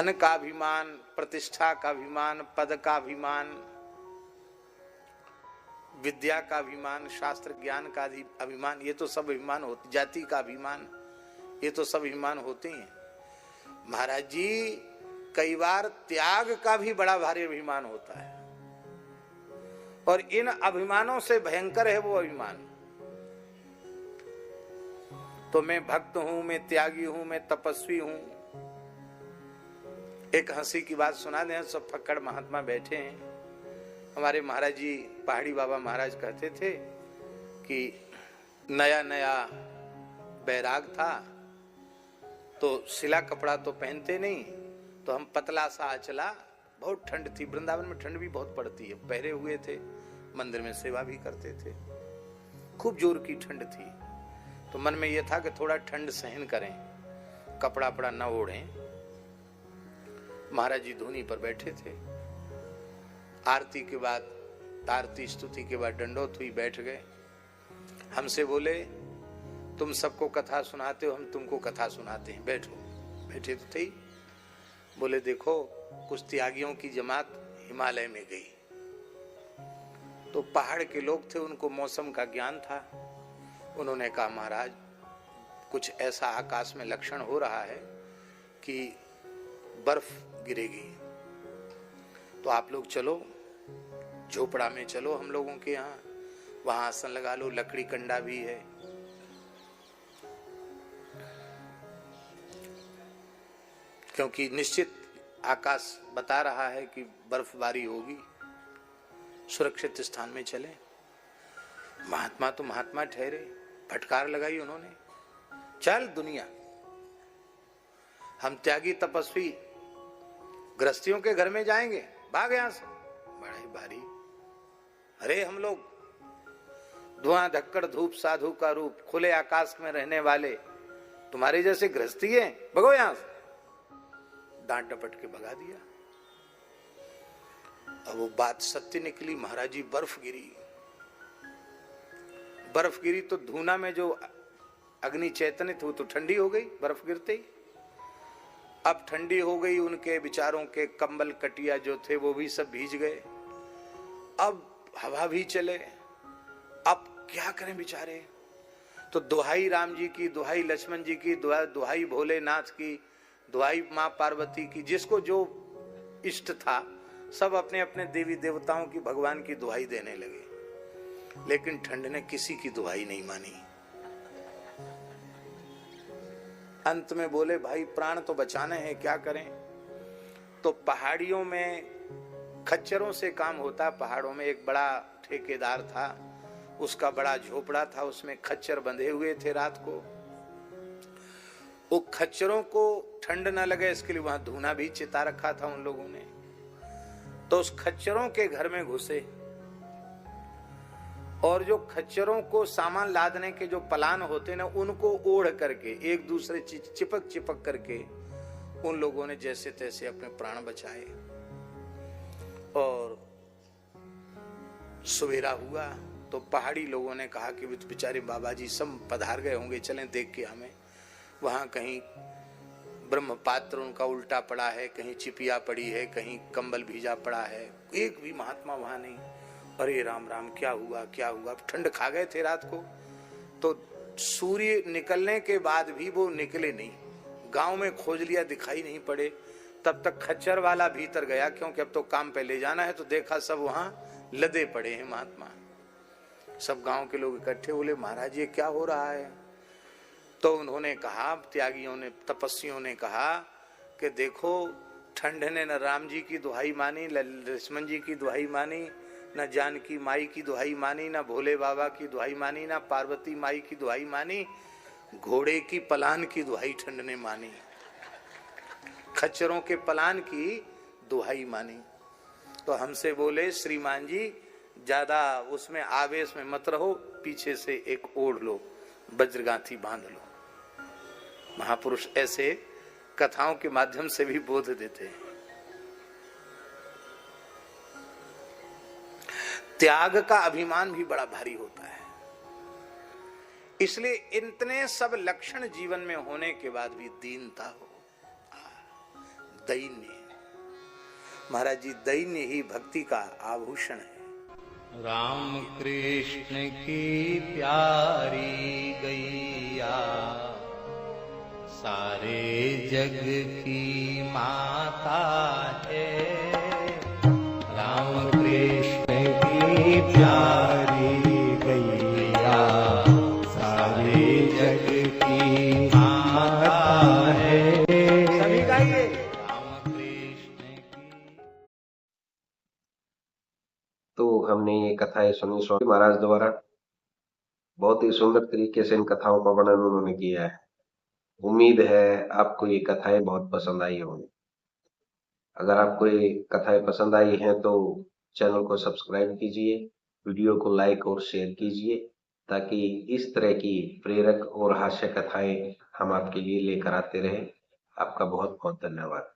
धन का अभिमान, प्रतिष्ठा का अभिमान, पद का अभिमान, विद्या का अभिमान, शास्त्र ज्ञान का अभिमान, ये तो सब अभिमान होते, जाति का अभिमान, ये तो सब अभिमान होते हैं। महाराज जी कई बार त्याग का भी बड़ा भारी अभिमान होता है, और इन अभिमानों से भयंकर है वो अभिमान। तो मैं भक्त हूं, मैं त्यागी हूं, मैं तपस्वी हूं। एक हंसी की बात सुना दें, सब फक्कड़ महात्मा बैठे हैं। हमारे महाराज जी पहाड़ी बाबा महाराज कहते थे कि नया नया बैराग था तो सिला कपड़ा तो पहनते नहीं, तो हम पतला सा आंचला, बहुत ठंड थी, वृंदावन में ठंड भी बहुत पड़ती है, पहरे हुए थे, मंदिर में सेवा भी करते थे, खूब जोर की ठंड थी। तो मन में यह था कि थोड़ा ठंड सहन करें, कपड़ा अपड़ा न ओढ़ें। महाराज जी धूनी पर बैठे थे, आरती के बाद, आरती स्तुति के बाद दंडोत हुई, बैठ गए। हमसे बोले तुम सबको कथा सुनाते हो, हम तुमको कथा सुनाते हैं, बैठो। बैठे तो थे। बोले देखो कुछ त्यागियों की जमात हिमालय में गई, तो पहाड़ के लोग थे, उनको मौसम का ज्ञान था। उन्होंने कहा महाराज कुछ ऐसा आकाश में लक्षण हो रहा है कि बर्फ गिरेगी, तो आप लोग चलो झोपड़ा में, चलो हम लोगों के यहाँ, वहां आसन लगा लो, लकड़ी कंडा भी है। क्योंकि निश्चित आकाश बता रहा है कि बर्फबारी होगी, सुरक्षित स्थान में चले। महात्मा तो महात्मा ठहरे, फटकार लगाई उन्होंने, चल दुनिया, हम त्यागी तपस्वी गृहस्थियों के घर में जाएंगे, भाग यहां से। बड़ा ही भारी, अरे हम लोग धुआं धक्कड़ धूप साधु का रूप, खुले आकाश में रहने वाले तुम्हारे जैसे गृहस्थी है, भगो यहां से। डांट डपट के भगा दिया। अब वो बात सत्य निकली। महाराज जी बर्फ गिरी, बर्फ गिरी तो धूना में जो अग्नि चैतन्य थी वो तो ठंडी हो गई बर्फ गिरते ही। अब ठंडी हो गई, उनके विचारों के कंबल कटिया जो थे वो भी सब भीज गए। अब हवा भी चले, अब क्या करें बेचारे। तो दुहाई राम जी की, दुहाई लक्ष्मण जी की, दुहाई भोलेनाथ की, दुहाई माँ पार्वती की, जिसको जो इष्ट था सब अपने अपने देवी देवताओं की, भगवान की दुहाई देने लगे। लेकिन ठंड ने किसी की दुहाई नहीं मानी। अंत में बोले भाई प्राण तो बचाने हैं, क्या करें। तो पहाड़ियों में खच्चरों से काम होता। पहाड़ों में एक बड़ा ठेकेदार था, उसका बड़ा झोपड़ा था, उसमें खच्चर बंधे हुए थे। रात को वो खच्चरों को ठंड न लगे इसके लिए वहां धूना भी चिता रखा था उन लोगों ने। तो उस खच्चरों के घर में घुसे और जो खच्चरों को सामान लादने के जो पलान होते ना, उनको ओढ़ करके एक दूसरे चिपक चिपक करके उन लोगों ने जैसे तैसे अपने प्राण बचाए। और सवेरा हुआ तो पहाड़ी लोगों ने कहा कि बेचारे बाबा जी सब पधार गए होंगे, चलें देख के हमें। वहां कहीं ब्रह्म पात्र उनका उल्टा पड़ा है, कहीं चिपिया पड़ी है, कहीं कंबल भीजा पड़ा है, एक भी महात्मा वहां नहीं। अरे राम राम, क्या हुआ क्या हुआ। ठंड खा गए थे रात को, तो सूर्य निकलने के बाद भी वो निकले नहीं। गांव में खोज लिया, दिखाई नहीं पड़े। तब तक खच्चर वाला भीतर गया, क्योंकि अब तो काम पे ले जाना है। तो देखा सब वहां लदे पड़े हैं महात्मा। सब गांव के लोग इकट्ठे बोले महाराज ये क्या हो रहा है। तो उन्होंने कहा, त्यागियों ने, तपस्वियों ने कहा कि देखो ठंड ने न राम जी की दुहाई मानी, न लक्ष्मण जी की दुहाई मानी, न जानकी माई की दुहाई मानी, न भोले बाबा की दुहाई मानी, न पार्वती माई की दुहाई मानी, घोड़े की पलान की दुहाई ठंड ने मानी, खच्चरों के पलान की दुहाई मानी। तो हमसे बोले श्रीमान जी ज्यादा उसमें आवेश में मत रहो, पीछे से एक ओढ़ लो, वज्रगांथी बांध लो। महापुरुष ऐसे कथाओं के माध्यम से भी बोध देते हैं। त्याग का अभिमान भी बड़ा भारी होता है। इसलिए इतने सब लक्षण जीवन में होने के बाद भी दीनता हो, दैन्य। महाराज जी, दैन्य ही भक्ति का आभूषण है। राम कृष्ण की प्यारी गैया सारे जग की माता है। राम कृष्ण की प्यारी गैया सारे जग की माता है। सभी गाइए। राम कृष्ण की। तो हमने ये कथाएं सुनी स्वामी महाराज द्वारा। बहुत ही सुंदर तरीके से इन कथाओं का वर्णन उन्होंने किया है। उम्मीद है आपको ये कथाएं बहुत पसंद आई होंगी। अगर आपको ये कथाएं पसंद आई हैं तो चैनल को सब्सक्राइब कीजिए, वीडियो को लाइक और शेयर कीजिए, ताकि इस तरह की प्रेरक और हास्य कथाएं हम आपके लिए लेकर आते रहें। आपका बहुत बहुत धन्यवाद।